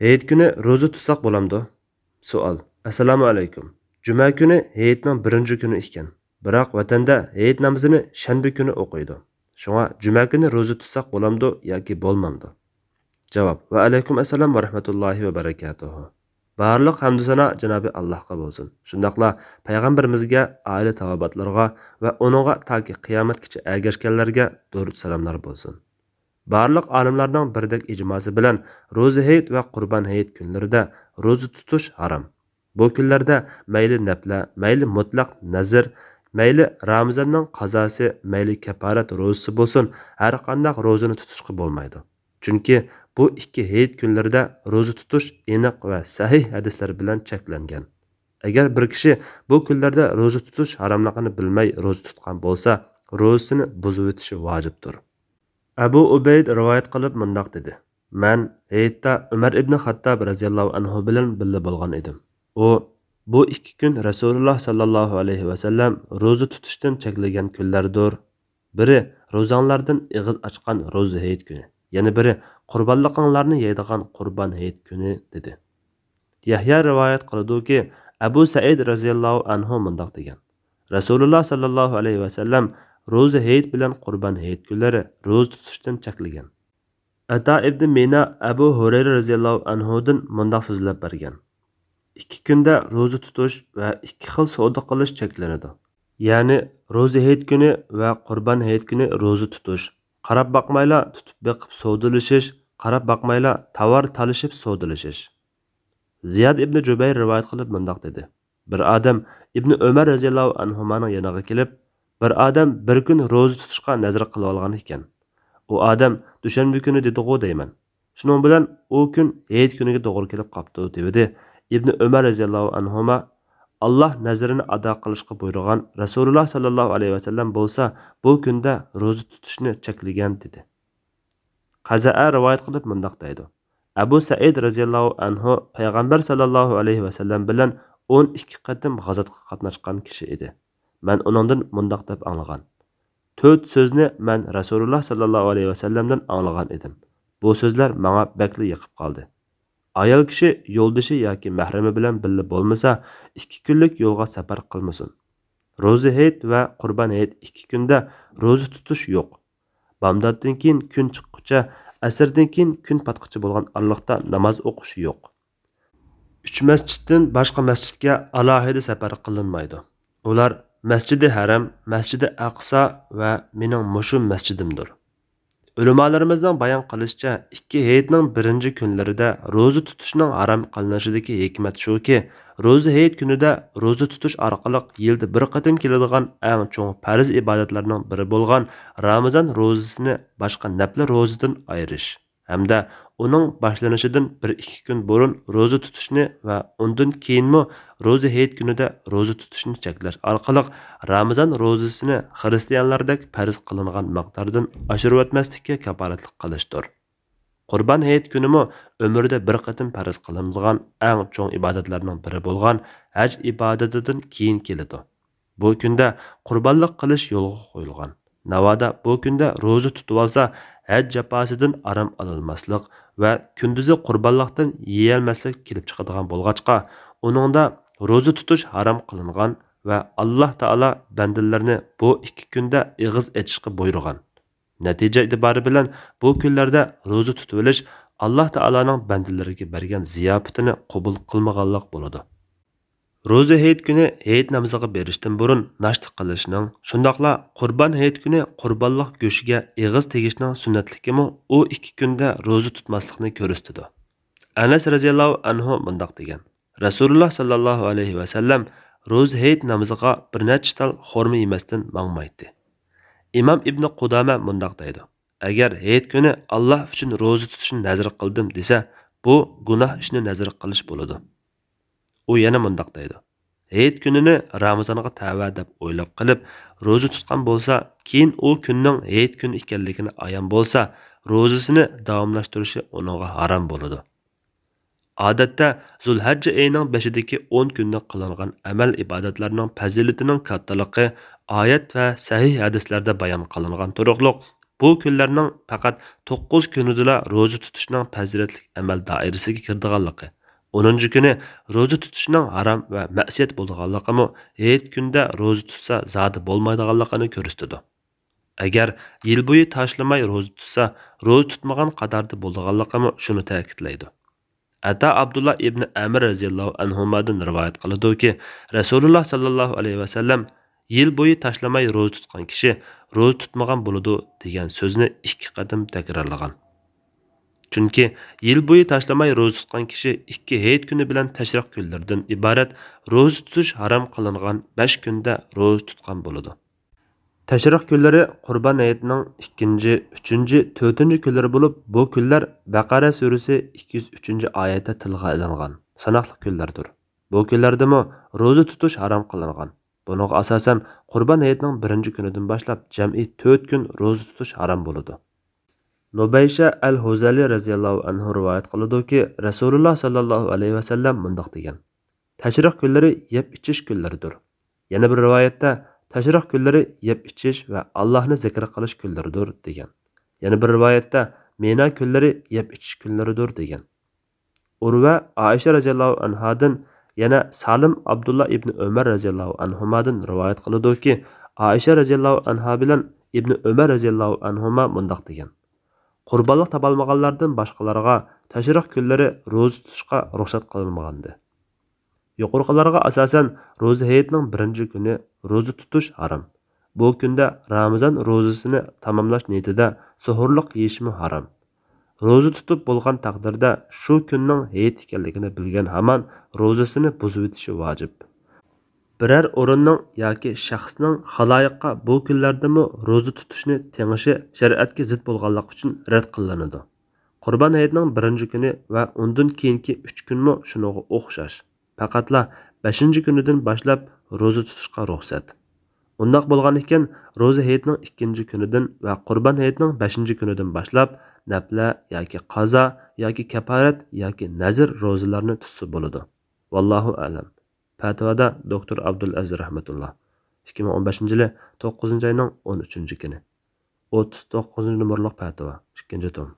Hayit kuni ro'za tutsak bo'lamdi? Savol. Assalomu alaykum. Juma kuni hayitning birinchi kuni ekan. Biroq vatanda hayit namozini shanba kuni o'qiydi. Shunga juma kuni ro'za tutsak bo'lamdi yoki bo'lmamdi? Javob. Va alaykum assalom va rahmatullohi va barakatuh. Barliq hamd sana Janobi Allohga bo'lsin. Shundaqla payg'ambarimizga, oila tavobatlarga va uningga toki qiyomatgacha ergashganlarga durud salomlar bo'lsin. Barliq olimlarning birdek ijmosi bilan ro'za hayit va qurbon hayit kunlarida ro'za tutish harom. Bu kunlarda mayli nafla, mayli mutlaq nazr, mayli Ramazonning qazosi, mayli kafarat ro'zasi bo'lsin, har qanday ro'zani tutishga bo'lmaydi. Chunki bu ikki hayit kunlarida ro'za tutish aniq va sahih hadislar bilan cheklangan. Agar bir kishi bu kunlarda ro'za tutish haromligini bilmay ro'za tutgan bo'lsa, ro'zasini buzib o'tishi vojibdir. Abu Ubayd rivoyat qilib mundaq dedi. Men hayitda Umar ibn Xattob radhiyallohu anhu bilan birga bo'lgan edim. Bu ikki kun Rasululloh sallallohu alayhi va sallam ro'za tutishdan cheklagan kunlardir. Biri ro'zanglardan ig'iz ochgan ro'za hayit kuni, yana biri qurbonliqinglarni yeydigan qurbon hayit kuni dedi. Yahya rivoyat qiladi-ki, Abu Said radhiyallohu anhu mundaq degan. Rasululloh sallallohu alayhi va sallam ro'za hayit bilan qurbon hayit kunlari ro'za tutishdan cheklagan. Ata ibn Mina Abu Hurayra radhiyallohu anhudan mundaq so'zlab bergan. İki kunda ro'za tutish va ikki xil savdo qilish cheklanadi. Ya'ni ro'za hayit kuni va qurbon hayit kuni ro'za tutish, qarab boqmayla tutib beqib savdolashish, qarab boqmayla tovar talishib savdolashish. Ziyad ibn Jubayr rivoyat qilib mundaq dedi. Bir odam Ibn Umar radhiyallohu anhuning yoniga kelib, bir odam bir kun ro'za tutishga nazar qilib olgan ekan. U odam dushanba kuni dedi-ku deyman. Shuning bilan u kun hayit kuniga to'g'ri kelib qopti dedi. İbn Umar radhiyallohu anhuma Allah nazarini ado qilishga buyurgan Rasululloh sallallohu alayhi va sallam bo'lsa, bu kunda ro'za tutishni cheklagan dedi. Qaza'a rivoyat qilib mundaq deydi. Abu Said radhiyallohu anhu payg'ambar sallallohu alayhi va sallam bilan 12 qatim g'azotga qatnashgan kishi edi. Men uningdan mundaq deb anglagan. 4 so'zni men Rasululloh sallallohu alayhi va sallamdan anglagan edim. Bu so'zlar menga bakli yiqib qoldi. Ayol kishi yo'ldoshi yoki mahrami bilan birga bo'lmasa, 2 kunlik yo'lga safar qilmasin. Ro'za hayit va qurbon hayit 2 kunda ro'za tutish yo'q. Bomdoddan keyin kun chiqquncha, asrdan keyin kun patqichi bo'lgan arliqda namoz o'qish yo'q. 3 masjiddan boshqa masjidga alohida safar qilinmaydi. Ular Masjidi Haram, Masjidi Aqsa va mening mushum masjidimdir. Ulamalarimizning bayon qilishicha, ikki hayitning birinchi kunlarida ro'za tutishning harom qilinishidagi hikmat shuki, ro'za hayit kunida ro'za tutish orqali yilda bir qatim keladigan eng cho'ng farz ibodatlarning biri bo'lgan Ramazon ro'zasini boshqa nafl ro'zadan ayirish hamda uning boshlanishidan 1-2 kun burun ro'za tutishni va undan keyinmi ro'za hayit kunida ro'za tutishni cheklash orqali Ramazon ro'zasini xristianlardek farz qilingan miqdordan oshirib o'tmaslikka kafolatlik qilishdir. Qurbon hayit kunimi umrda bir qatim farz qilingan eng cho'ng ibodatlarning biri bo'lgan haj ibodatidan keyin keladi. Bu kunda qurbonlik qilish yo'lga qo'yilgan. Navoda bu kunda ro'za tutib olsa, haj jafosidan aram ololmaslik va kunduzi qurbonlikdan yeyolmaslik kelib chiqadigan bo'lg'achqa, uningda ro'za tutish harom qilingan va Alloh taolo bandalarni bu 2 kunda ig'iz etishga buyurgan. Natija e'tibori bilan bu kunlarda ro'za tutib olish Alloh taoloning bandalariga bergan ziyofatini qabul qilmaganlik bo'ladi. Ro'za hayit kuni hayit namoziga berishdan burun nashta qilishning, shundaqla qurbon hayit kuni qurbonlik go'shiga ig'iz tegishning sunnatligimi u 2 kunda ro'za tutmaslikni ko'rsatadi. Anas radhiyallohu anhu mundaq degan. Rasululloh sallallohu alayhi va sallam ro'za hayit namoziga bir necha tal xurmo yemasdan mangmaydi. Imom Ibn Qudama mundaq deydi. Agar hayit kuni Alloh uchun ro'za tutishni nazar qildim desa, bu gunoh ishni nazar qilish bo'ladi. U yana mundaq deydi. Hayit kunini Ramazonga tava deb o'ylab qilib, ro'za tutgan bo'lsa, keyin u kunning hayit kuni ekanligini ayon bo'lsa, ro'zasini davomlashtirishi uningga harom bo'ladi. Odatda Zulhajja oyining 5-dagi 10 kunda qilingan amal ibodatlarning fazilatining kattaligi oyat va sahih hadislarda bayon qilingan turuqliq bu kunlarning faqat 9 kunidala roza tutishning fazilatli amal doirasiga kirdiganligi, 10-chi kuni roza tutishning harom va ma'siyat bo'lganligini, hayit kunda roza tutsa zodi bo'lmaydiganligini ko'rsatadi. Agar yil bo'yi tashlamay roza tutsa, roza tutmagan qadarda bo'lganligini shuni ta'kidlaydi. Ata Abdullah ibn Amr raziyallohu anhumadan rivoyat qiladi-ki, Rasululloh sallallohu alayhi va sallam yil bo'yi tashlamay roza tutgan kishi roza tutmagan bo'ladi degan so'zni 2 qatim takrorlagan. Chunki yil bo'yi tashlamay roza tutgan kishi 2 hayit kuni bilan tashriq kunlaridan iborat roza tutish harom qilingan 5 kunda roza tutgan bo'ladi. Tashriq kunlari Qurban hayitining 2-chi, 3-chi, 4-chi kunlari bo'lib, bu kunlar Baqara surasi 203-oyatda tilga olingan sanoqli kunlardir. Bu kunlardami roza tutish harom qilingan. Buningga asosan Qurban hayitining 1-chi kunidan boshlab jami 4 kun roza tutish harom bo'ladi. Nubaysha al-Huzali raziyallohu anhu rivoyat qiladi-ki, Rasululloh sallallohu alayhi va sallam mundaq degan: Tashriq kunlari yeb ichish kunlaridir. Yana bir rivoyatda tashriq kunlari yeb ichish va Allohni zikr qilish kunlaridir degan. Yana bir rivoyatda Mina kunlari yeb ichish kunlaridir degan. Urva Aisha raziyallohu anhadan yana Salim Abdullah ibn Umar raziyallohu anhumadan rivoyat qiladi-ki, Aisha raziyallohu anha bilan ibn Umar raziyallohu anhuma mundaq degan: Qurbonlik topolmaganlardan boshqalarga tashriq kunlari roza tutishga ruxsat qilinmagandi. Yuqoriqilarga asosan roza hayitining 1-chi kuni roza tutish harom. Bu kunda Ramazon rozasini tamomlash niyatida suhurlik yeyishmi harom. Roza tutib bo'lgan taqdirda shu kunning hayit ekanligini bilgan hamon rozasini buzib o'tishi vojib. Biror o'rinning yoki shaxsning xaloyiqqa bu kunlardami roza tutishni tengishi shariatga zid bo'lganligi uchun rad qilinadi. Qurban hayitining 1-chi kuni va undan keyingi 3 kunmi shunga o'xshash. Faqatla 5-chi kunidan boshlab roza tutishga ruxsat. Undaq bo'lgan ekan, roza hayitining 2-chi kunidan va Qurban hayitining 5-chi kunidan boshlab nafla yoki qazo yoki kafarat yoki nazr rozalarni tutsa bo'ladi. Vallohu a'lam. Fatvoda doktor Abdul Aziz rahmatulloh 2015-yili 9-oyning 13-kuni 39 numberli fatvo 2-tom.